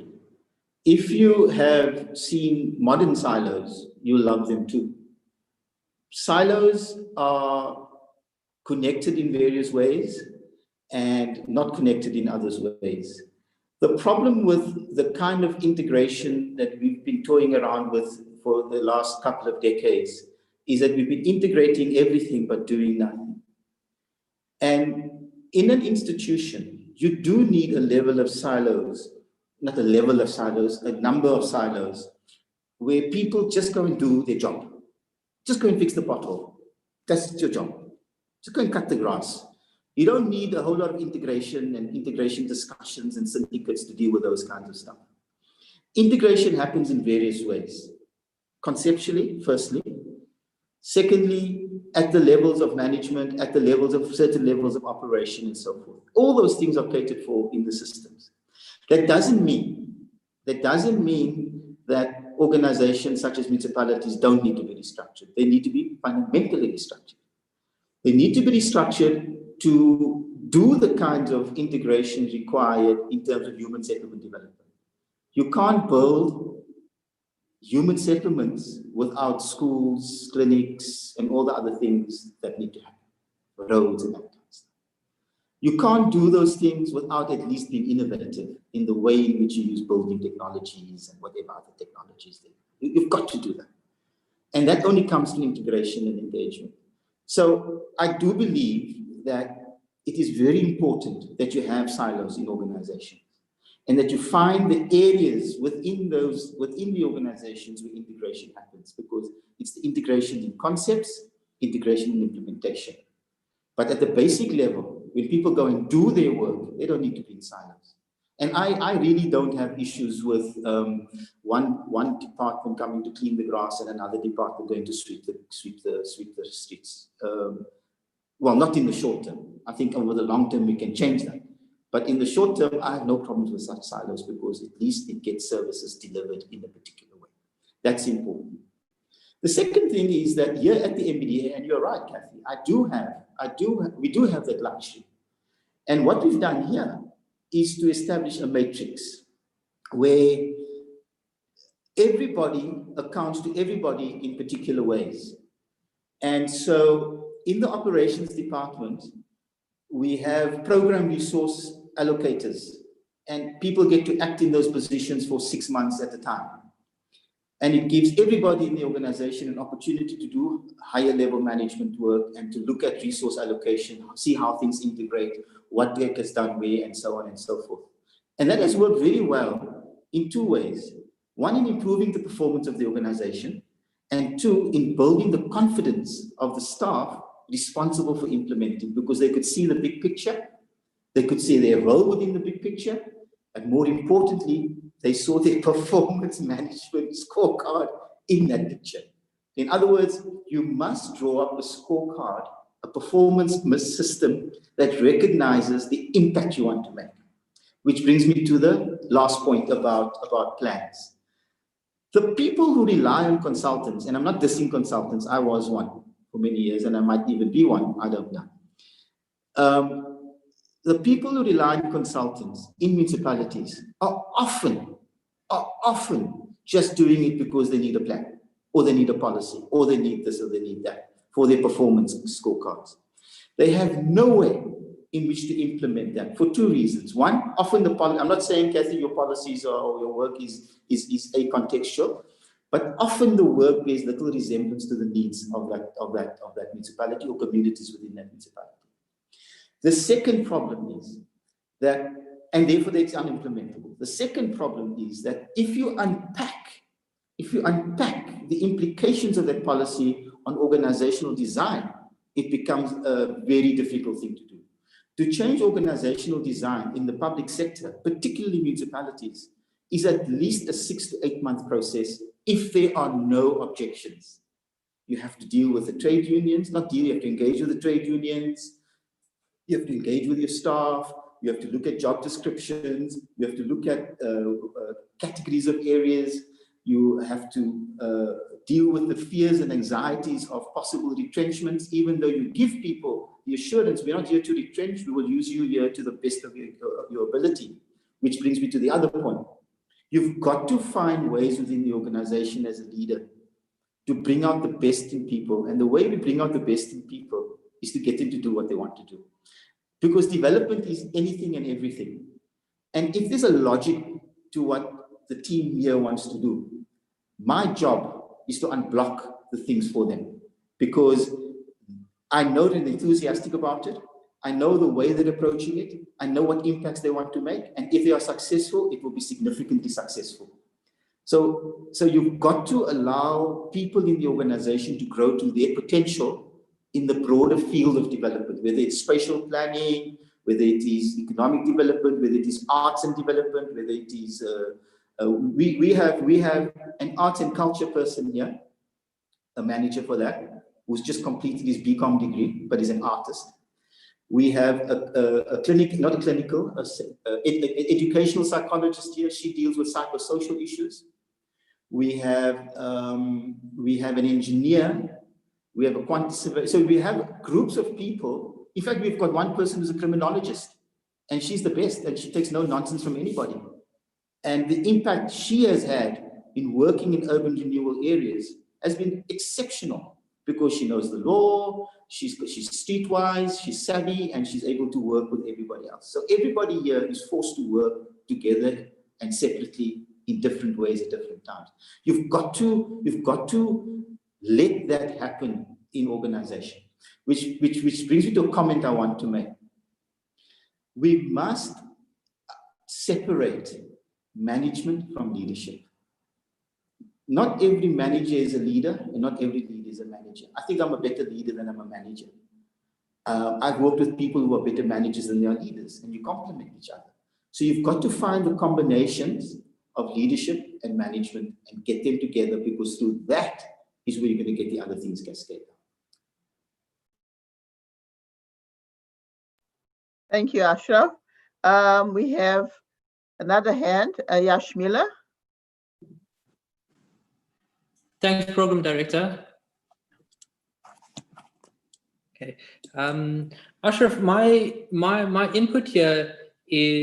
If you have seen modern silos, you'll love them too. Silos are connected in various ways and not connected in other ways. The problem with the kind of integration that we've been toying around with for the last couple of decades is that we've been integrating everything but doing nothing. And in an institution, you do need a level of silos, not a level of silos, a number of silos, where people just go and do their job. Just go and fix the pothole. That's your job. Just go and cut the grass. You don't need a whole lot of integration and integration discussions and syndicates to deal with those kinds of stuff. Integration happens in various ways. Conceptually, firstly. Secondly, at the levels of management, at the levels of certain levels of operation and so forth. All those things are catered for in the systems. That doesn't mean that organizations such as municipalities don't need to be restructured. They need to be fundamentally restructured. They need to be restructured to do the kinds of integration required in terms of human settlement development. You can't build human settlements without schools, clinics, and all the other things that need to happen, roads and that kind of stuff. You can't do those things without at least being innovative in the way in which you use building technologies and whatever other technologies there. You've got to do that. And that only comes from integration and engagement. So I do believe that it is very important that you have silos in organizations and that you find the areas within the organizations where integration happens, because it's the integration in concepts, integration in implementation. But at the basic level, when people go and do their work, they don't need to be in silos. And I really don't have issues with one department coming to clean the grass and another department going to sweep the streets. Well, not in the short term. I think over the long term we can change that. But in the short term, I have no problems with such silos, because at least it gets services delivered in a particular way. That's important. The second thing is that here at the MBDA, and you're right, Cathy, we do have that luxury. And what we've done here is to establish a matrix where everybody accounts to everybody in particular ways. And so in the operations department, we have program resource allocators, and people get to act in those positions for 6 months at a time. And it gives everybody in the organization an opportunity to do higher level management work and to look at resource allocation, see how things integrate, what work is done where, and so on and so forth. And that has worked very well in two ways. One, in improving the performance of the organization, and two, in building the confidence of the staff responsible for implementing, because they could see the big picture, they could see their role within the big picture, and more importantly, they saw their performance management scorecard in that picture. In other words, you must draw up a scorecard, a performance system that recognizes the impact you want to make. Which brings me to the last point about plans. The people who rely on consultants, and I'm not dissing consultants, I was one for many years, and I might even be one, I don't know. The people who rely on consultants in municipalities are often just doing it because they need a plan, or they need a policy, or they need this, or they need that for their performance scorecards. They have no way in which to implement that for two reasons. One, often the policy, I'm not saying, Cathy, your policies or your work is acontextual, but often the work bears little resemblance to the needs of that municipality or communities within that municipality. The second problem is that, and therefore it's unimplementable. The second problem is that if you unpack the implications of that policy on organizational design, it becomes a very difficult thing to do. To change organizational design in the public sector, particularly municipalities, is at least a 6 to 8 month process if there are no objections. You have to deal with the trade unions, you have to engage with the trade unions, you have to engage with your staff, you have to look at job descriptions, you have to look at categories of areas, you have to deal with the fears and anxieties of possible retrenchments, even though you give people the assurance, we're not here to retrench, we will use you here to the best of your ability. Which brings me to the other point. You've got to find ways within the organization as a leader to bring out the best in people. And the way we bring out the best in people is to get them to do what they want to do. Because development is anything and everything. And if there's a logic to what the team here wants to do, my job is to unblock the things for them. Because I know they're enthusiastic about it. I know the way they're approaching it. I know what impacts they want to make. And if they are successful, it will be significantly successful. So you've got to allow people in the organization to grow to their potential in the broader field of development, whether it's spatial planning, whether it is economic development, whether it is arts and development, whether it is, we have an arts and culture person here, a manager for that. who's just completed his BCom degree, but is an artist. We have a educational psychologist here. She deals with psychosocial issues. We have an engineer. We have a quantity surveyor. So we have groups of people. In fact, we've got one person who's a criminologist, and she's the best, and she takes no nonsense from anybody. And the impact she has had in working in urban renewal areas has been exceptional, because she knows the law, she's streetwise, she's savvy, and she's able to work with everybody else. So everybody here is forced to work together and separately in different ways at different times. You've got to let that happen in organization, which brings me to a comment I want to make. We must separate management from leadership. Not every manager is a leader, and not every leader is a manager. I think I'm a better leader than I'm a manager. I've worked with people who are better managers than they are leaders, and you complement each other. So you've got to find the combinations of leadership and management and get them together, because through that is where you're going to get the other things cascade. Thank you, Ashraf. We have another hand, Yash Miller. Thanks, Program Director. Okay, Ashraf, my input here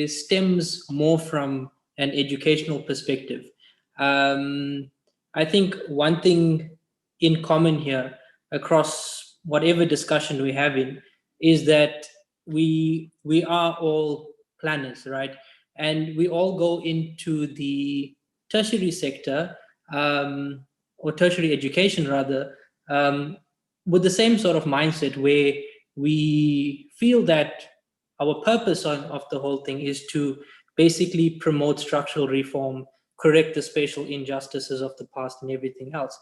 stems more from an educational perspective. I think one thing in common here across whatever discussion we're having is that we are all planners, right? And we all go into the tertiary sector, or tertiary education rather, with the same sort of mindset, where we feel that our purpose of the whole thing is to basically promote structural reform, correct the spatial injustices of the past and everything else.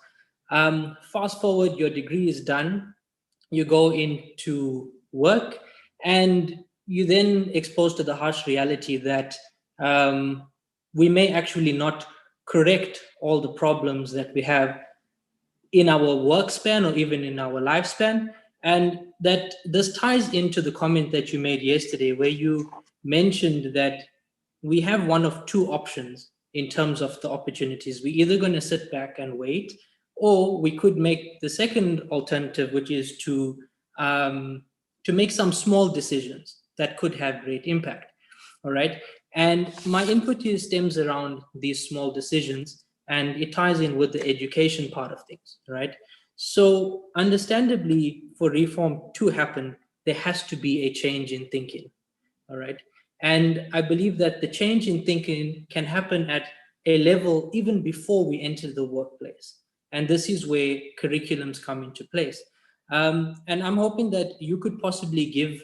Fast forward, your degree is done, you go into work, and you then exposed to the harsh reality that we may actually not correct all the problems that we have in our work span or even in our lifespan. And that this ties into the comment that you made yesterday, where you mentioned that we have one of two options in terms of the opportunities. We're either going to sit back and wait, or we could make the second alternative, which is to make some small decisions that could have great impact. All right. And my input here stems around these small decisions, and it ties in with the education part of things, right? So understandably, for reform to happen, there has to be a change in thinking, all right? And I believe that the change in thinking can happen at a level even before we enter the workplace. And this is where curriculums come into place. And I'm hoping that you could possibly give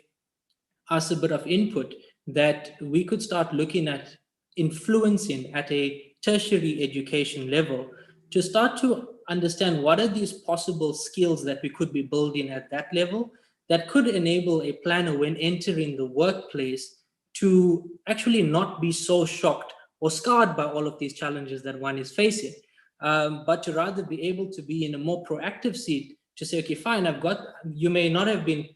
us a bit of input that we could start looking at influencing at a tertiary education level to start to understand what are these possible skills that we could be building at that level that could enable a planner when entering the workplace to actually not be so shocked or scarred by all of these challenges that one is facing, but to rather be able to be in a more proactive seat to say, okay, fine, you may not have been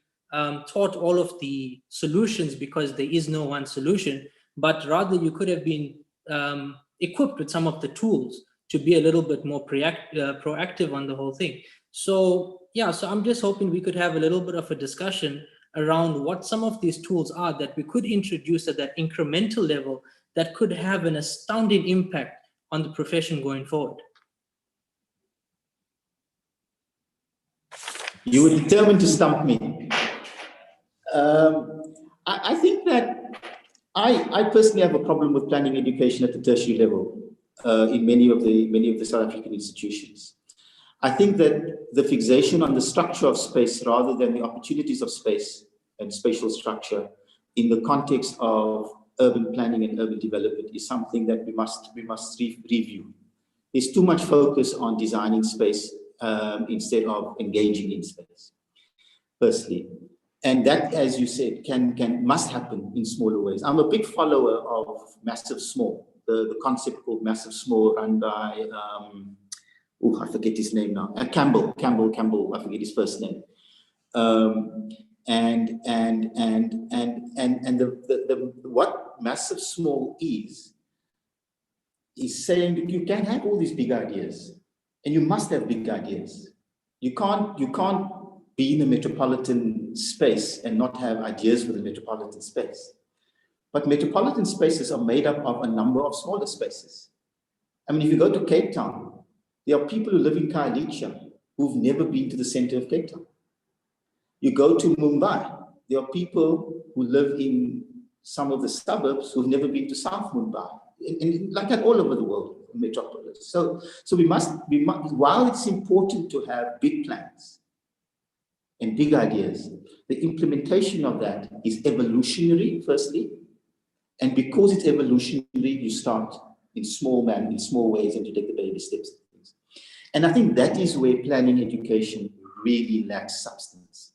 taught all of the solutions because there is no one solution, but rather you could have been equipped with some of the tools to be a little bit more proactive on the whole thing. So yeah, so I'm just hoping we could have a little bit of a discussion around what some of these tools are that we could introduce at that incremental level that could have an astounding impact on the profession going forward. You were determined to stump me. I think that I personally have a problem with planning education at the tertiary level in many of the South African institutions. I think that the fixation on the structure of space rather than the opportunities of space and spatial structure in the context of urban planning and urban development is something that we must review. There's too much focus on designing space instead of engaging in space, firstly. And that, as you said, must happen in smaller ways. I'm a big follower of massive small, the concept called massive small, run by I forget his name now. Campbell, I forget his first name. The what massive small is saying that you can have all these big ideas, and you must have big ideas. You can't be in the metropolitan space and not have ideas for the metropolitan space. But metropolitan spaces are made up of a number of smaller spaces. I mean, if you go to Cape Town, there are people who live in Khayelitsha who've never been to the center of Cape Town. You go to Mumbai, there are people who live in some of the suburbs who've never been to South Mumbai, like that all over the world, metropolis. So we must, while it's important to have big plans and big ideas, the implementation of that is evolutionary, firstly. And because it's evolutionary, you start in small ways, and you take the baby steps. And I think that is where planning education really lacks substance.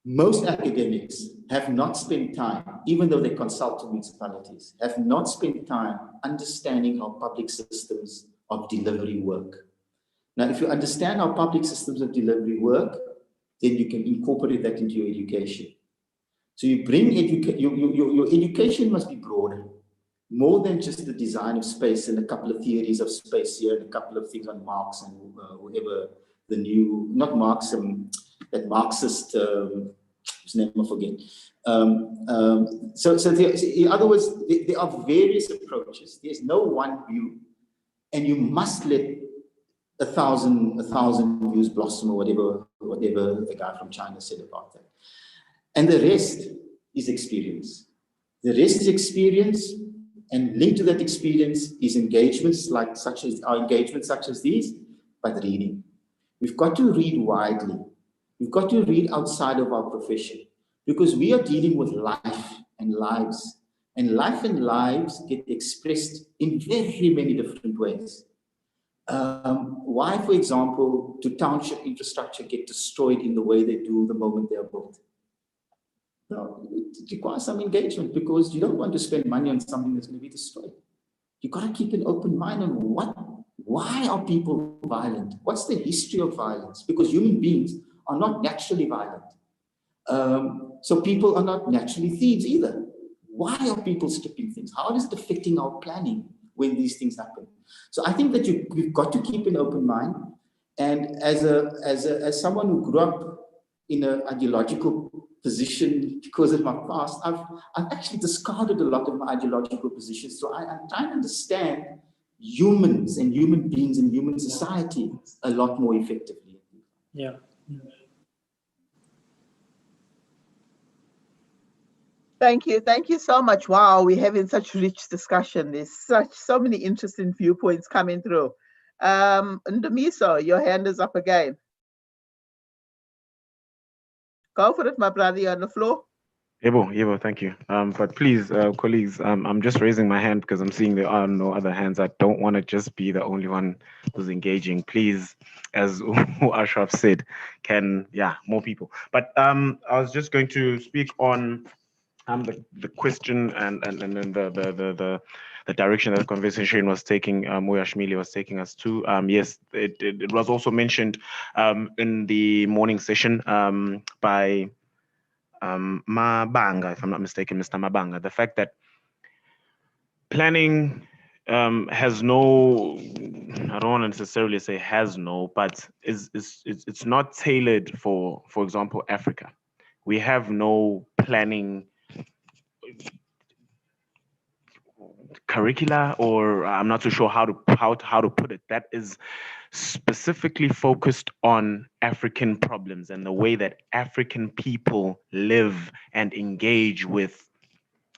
Most academics have not spent time, even though they consult to municipalities, have not spent time understanding how public systems of delivery work. Now, if you understand how public systems of delivery work, then you can incorporate that into your education. So you bring your education must be broader, more than just the design of space and a couple of theories of space here and a couple of things on Marx and whoever the new, not Marx, that Marxist, whose name I forget. So in other words, there are various approaches. There's no one view, and you must let a thousand views blossom, or whatever the guy from China said about that. And the rest is experience. The rest is experience, and linked to that experience is engagements such as these, but reading. We've got to read widely. We've got to read outside of our profession, because we are dealing with life and lives. And life and lives get expressed in very many different ways. Why, for example, do township infrastructure get destroyed in the way they do the moment they are built? No, it requires some engagement, because you don't want to spend money on something that's going to be destroyed. You've got to keep an open mind on why are people violent? What's the history of violence? Because human beings are not naturally violent. So people are not naturally thieves either. Why are people stripping things? How is it affecting our planning when these things happen? So I think that you've got to keep an open mind. And as someone who grew up in an ideological position because of my past, I've actually discarded a lot of my ideological positions. So I'm trying to understand humans and human beings and human society a lot more effectively. Yeah. Thank you so much. Wow, we're having such rich discussion. There's so many interesting viewpoints coming through. Ndumiso, your hand is up again. Go for it, my brother. You're on the floor. Yebo, thank you. But please, colleagues, I'm just raising my hand because I'm seeing there are no other hands. I don't want to just be the only one who's engaging. Please, as Ashraf said, more people. But I was just going to speak on the question and the direction that the conversation was taking, Moyashmili was taking us to. Yes, it was also mentioned in the morning session by Mabanga, if I'm not mistaken, Mr. Mabanga, the fact that planning has no, I don't want to necessarily say has no, but it's not tailored for example, Africa. We have no planning curricula, or I'm not too sure how to put it, that is specifically focused on African problems and the way that African people live and engage with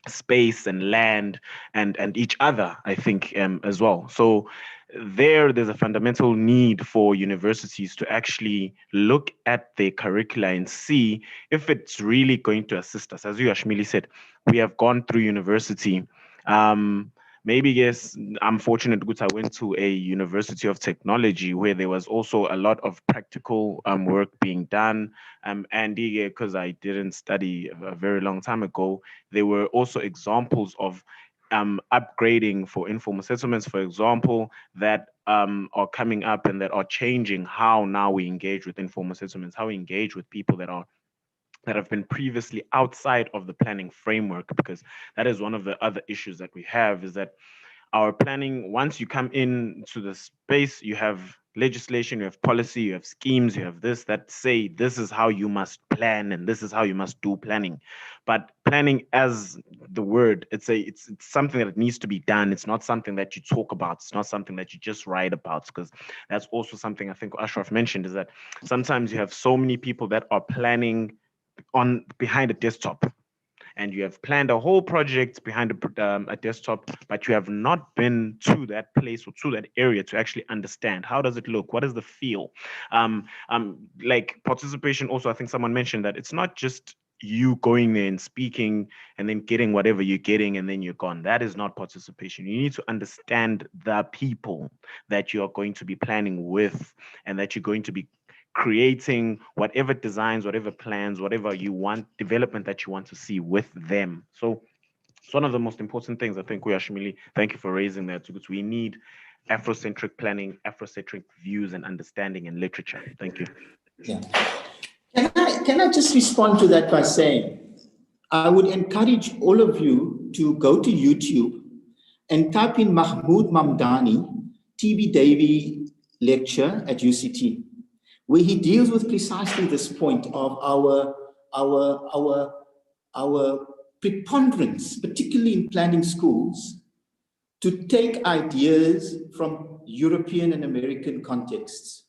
space and land and each other, I think, as well. So there's a fundamental need for universities to actually look at their curricula and see if it's really going to assist us. As you, Ashmili, said, we have gone through university. Maybe, yes, I'm fortunate that I went to a university of technology where there was also a lot of practical work being done. And because I didn't study a very long time ago, there were also examples of upgrading for informal settlements, for example, that are coming up and that are changing how now we engage with informal settlements, how we engage with people that have been previously outside of the planning framework, because that is one of the other issues that we have, is that our planning, once you come into the space, you have legislation, you have policy, you have schemes, you have this that say this is how you must plan and this is how you must do planning. But planning, as the word, it's something that needs to be done. It's not something that you talk about. It's not something that you just write about, because that's also something I think Ashraf mentioned, is that sometimes you have so many people that are planning behind a desktop, and you have planned a whole project behind a desktop, but you have not been to that place or to that area to actually understand how does it look, what is the feel. Like participation also, I think someone mentioned that it's not just you going there and speaking and then getting whatever you're getting and then you're gone. That is not participation. You need to understand the people that you are going to be planning with, and that you're going to be creating whatever designs, whatever plans, whatever you want, development that you want to see with them. So it's one of the most important things, I think, Ashmili, thank you for raising that, because we need Afrocentric planning, Afrocentric views and understanding and literature. Thank you. Yeah. Can I just respond to that by saying, I would encourage all of you to go to YouTube and type in Mahmoud Mamdani, TB Davy lecture at UCT, where he deals with precisely this point of our preponderance, particularly in planning schools, to take ideas from European and American contexts.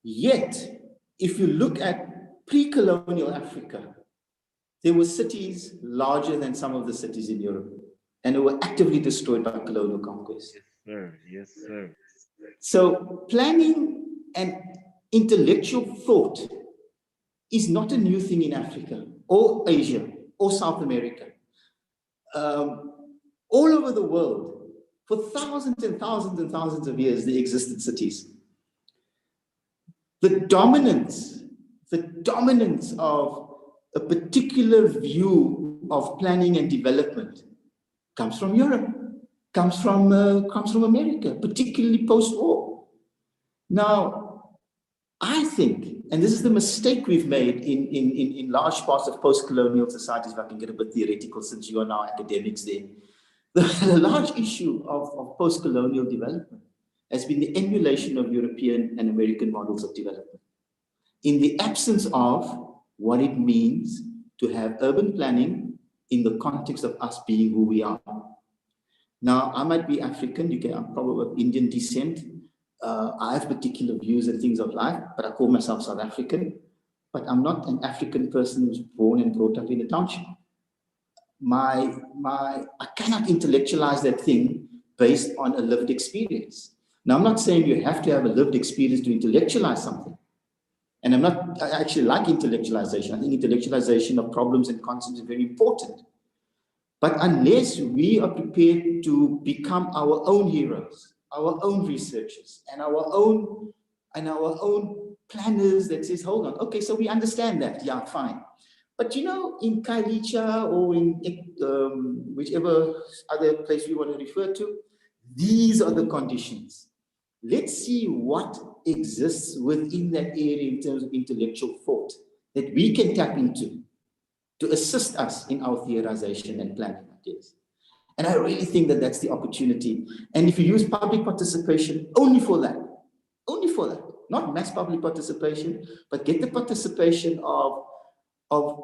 Yet, if you look at pre-colonial Africa, there were cities larger than some of the cities in Europe, and they were actively destroyed by colonial conquest. Yes, sir. Yes, sir. So planning and intellectual thought is not a new thing in Africa or Asia or South America. All over the world, for thousands and thousands and thousands of years, there existed cities. The dominance of a particular view of planning and development comes from Europe, comes from America, particularly post-war. Now, I think, and this is the mistake we've made in large parts of post-colonial societies, if I can get a bit theoretical since you are now academics there, the large issue of post-colonial development has been the emulation of European and American models of development, in the absence of what it means to have urban planning in the context of us being who we are. Now, I might be African, I'm probably of Indian descent. I have particular views and things of life, but I call myself South African. But I'm not an African person who's born and brought up in a township. I cannot intellectualize that thing based on a lived experience. Now, I'm not saying you have to have a lived experience to intellectualize something. And I actually like intellectualization. I think intellectualization of problems and concepts is very important. But unless we are prepared to become our own heroes, our own researchers, and our own planners that says, hold on, okay, so we understand that, yeah, fine. But in Kailicha or in whichever other place we want to refer to, these are the conditions. Let's see what exists within that area in terms of intellectual thought that we can tap into to assist us in our theorization and planning ideas. And I really think that that's the opportunity. And if you use public participation only for that, not mass public participation, but get the participation of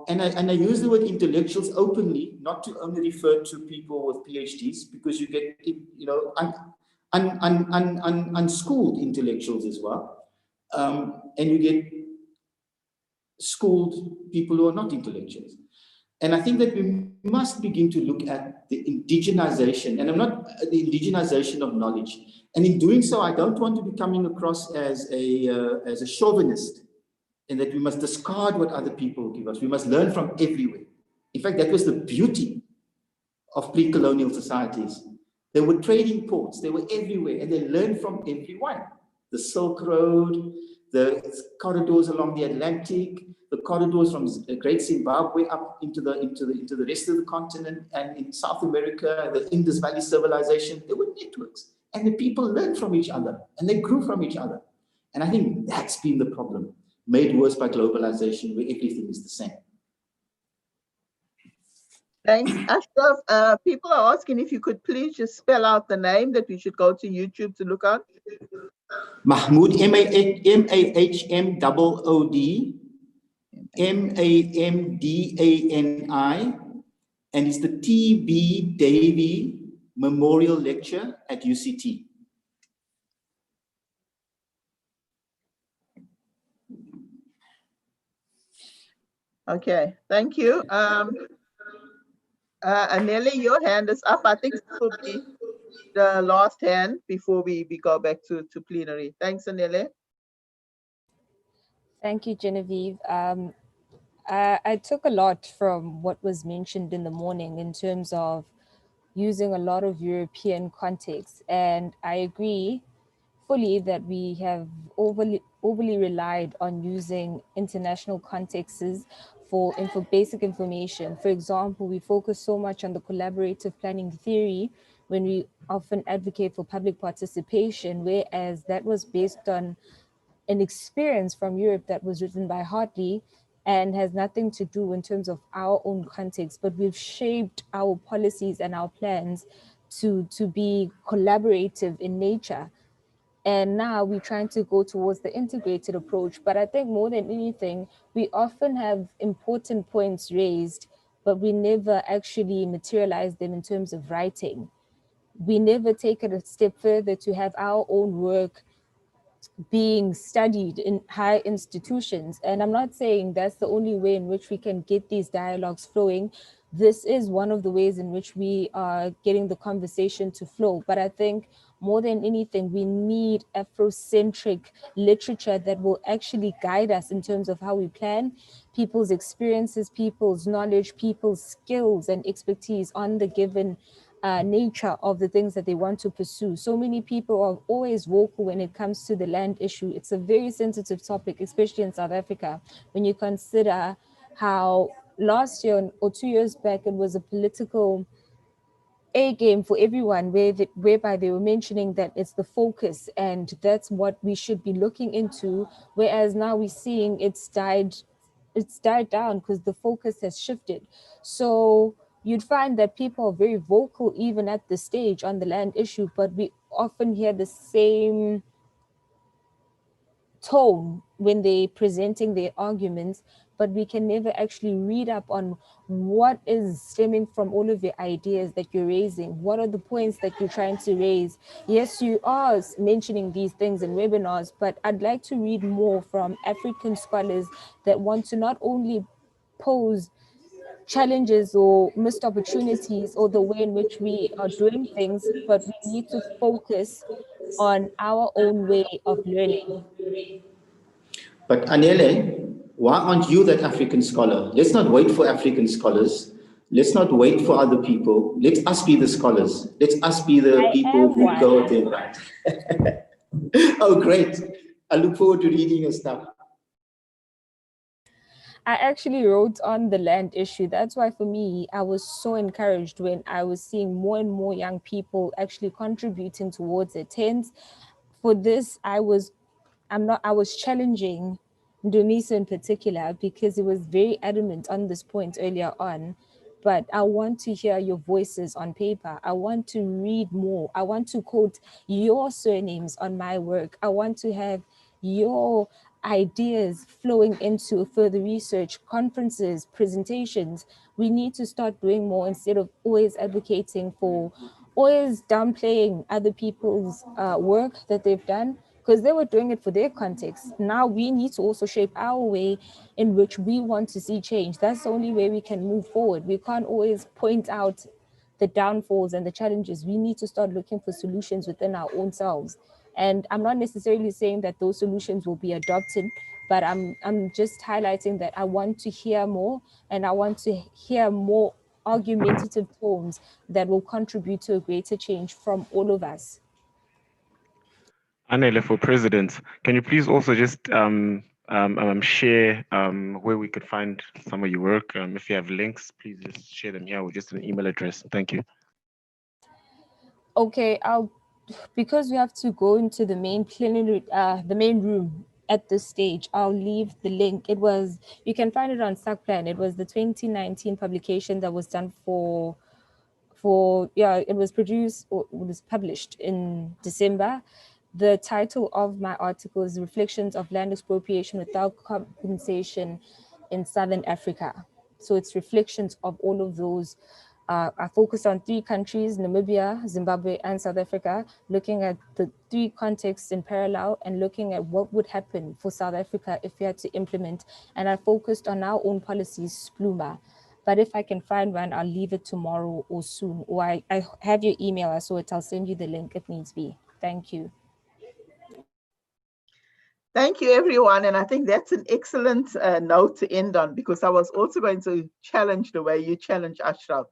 and I use the word intellectuals openly, not to only refer to people with PhDs, because you get, unschooled intellectuals as well. And you get schooled people who are not intellectuals. And I think that we must begin to look at the indigenization, and the indigenization of knowledge. And in doing so, I don't want to be coming across as a chauvinist, in that we must discard what other people give us. We must learn from everywhere. In fact, that was the beauty of pre-colonial societies. They were trading ports, they were everywhere, and they learned from everyone. The Silk Road, the corridors along the Atlantic, the corridors from Great Zimbabwe up into the rest of the continent, and in South America, the Indus Valley civilization. There were networks, and the people learned from each other, and they grew from each other. And I think that's been the problem, made worse by globalization, where everything is the same. Thanks, Ashraf. People are asking if you could please just spell out the name that we should go to YouTube to look at. Mahmood, M-A-H-M-O-O-D, M-A-M-D-A-N-I, and it's the T.B. Davy Memorial Lecture at UCT. Okay, thank you. Anele, your hand is up. I think this will be the last hand before we go back to plenary. Thanks, Anele. Thank you, Genevieve. I took a lot from what was mentioned in the morning in terms of using a lot of European context. And I agree fully that we have overly relied on using international contexts for basic information. For example, we focus so much on the collaborative planning theory when we often advocate for public participation, whereas that was based on an experience from Europe that was written by Hartley and has nothing to do in terms of our own context, but we've shaped our policies and our plans to be collaborative in nature. And now we're trying to go towards the integrated approach. But I think more than anything, we often have important points raised, but we never actually materialize them in terms of writing. We never take it a step further to have our own work being studied in high institutions. And I'm not saying that's the only way in which we can get these dialogues flowing. This is one of the ways in which we are getting the conversation to flow. But I think more than anything, we need Afrocentric literature that will actually guide us in terms of how we plan, people's experiences, people's knowledge, people's skills and expertise on the given nature of the things that they want to pursue. So many people are always vocal when it comes to the land issue. It's a very sensitive topic, especially in South Africa, when you consider how last year or 2 years back, it was a political A game for everyone, whereby they were mentioning that it's the focus and that's what we should be looking into. Whereas now we're seeing it's died down because the focus has shifted. So you'd find that people are very vocal even at the stage on the land issue, but we often hear the same tone when they're presenting their arguments, but we can never actually read up on what is stemming from all of your ideas that you're raising. What are the points that you're trying to raise? Yes, you are mentioning these things in webinars, but I'd like to read more from African scholars that want to not only pose challenges or missed opportunities or the way in which we are doing things, but we need to focus on our own way of learning. But Anele, why aren't you that African scholar? Let's not wait for African scholars. Let's not wait for other people. Let us be the scholars. Let us be the people who go there, right? Oh, great. I look forward to reading your stuff. I actually wrote on the land issue. That's why for me, I was so encouraged when I was seeing more and more young people actually contributing towards it. Hence, for this, I was challenging Ndumiso in particular because he was very adamant on this point earlier on. But I want to hear your voices on paper. I want to read more. I want to quote your surnames on my work. I want to have your ideas flowing into further research, conferences, presentations. We need to start doing more instead of always advocating for, always downplaying other people's work that they've done, because they were doing it for their context. Now we need to also shape our way in which we want to see change. That's the only way we can move forward. We can't always point out the downfalls and the challenges. We need to start looking for solutions within our own selves. And I'm not necessarily saying that those solutions will be adopted, but I'm just highlighting that I want to hear more, and I want to hear more argumentative tones that will contribute to a greater change from all of us. Anele, for president, can you please also just share where we could find some of your work? If you have links, please just share them here with just an email address. Thank you. Okay, because we have to go into the main plenary, the main room at this stage, I'll leave the link. You can find it on SACPlan. It was the 2019 publication that was done it was produced, or it was published in December. The title of my article is Reflections of Land Expropriation Without Compensation in Southern Africa. So it's reflections of all of those. I focused on 3 countries, Namibia, Zimbabwe, and South Africa, looking at the 3 contexts in parallel and looking at what would happen for South Africa if we had to implement. And I focused on our own policies, Spluma. But if I can find one, I'll leave it tomorrow or soon. Or I have your email, I saw it, I'll send you the link if needs be. Thank you. Thank you, everyone. And I think that's an excellent note to end on, because I was also going to challenge the way you challenge Ashraf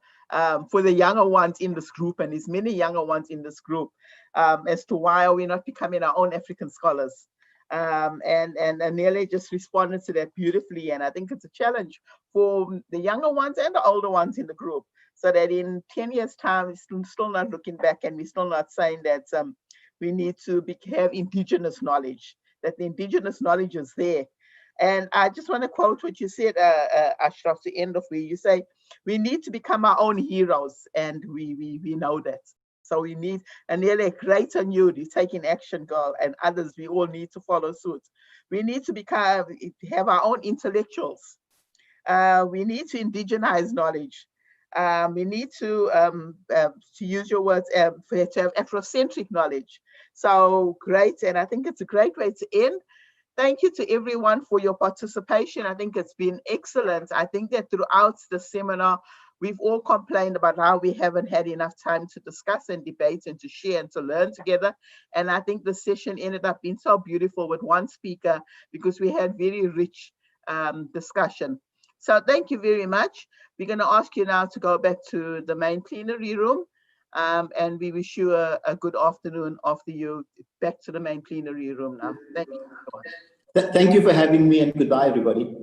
for the younger ones in this group, and there's many younger ones in this group, as to why are we not becoming our own African scholars? And Anele just responded to that beautifully. And I think it's a challenge for the younger ones and the older ones in the group, so that in 10 years' time, we're still not looking back and we're still not saying that we need to have indigenous knowledge, that the indigenous knowledge is there. And I just want to quote what you said, Ashraf, to end of where you say, we need to become our own heroes, and we know that. So we need, Anele, great on you, you're taking action, girl, and others, we all need to follow suit. We need to have our own intellectuals. We need to indigenize knowledge. We need to use your words, to have Afrocentric knowledge. So great, and I think it's a great way to end. Thank you to everyone for your participation. I think it's been excellent. I think that throughout the seminar, we've all complained about how we haven't had enough time to discuss and debate and to share and to learn together. And I think the session ended up being so beautiful with one speaker, because we had very rich discussion. So thank you very much. We're going to ask you now to go back to the main plenary room. And we wish you a good afternoon after you back to the main plenary room now. Thank you. Thank you for having me, and goodbye, everybody.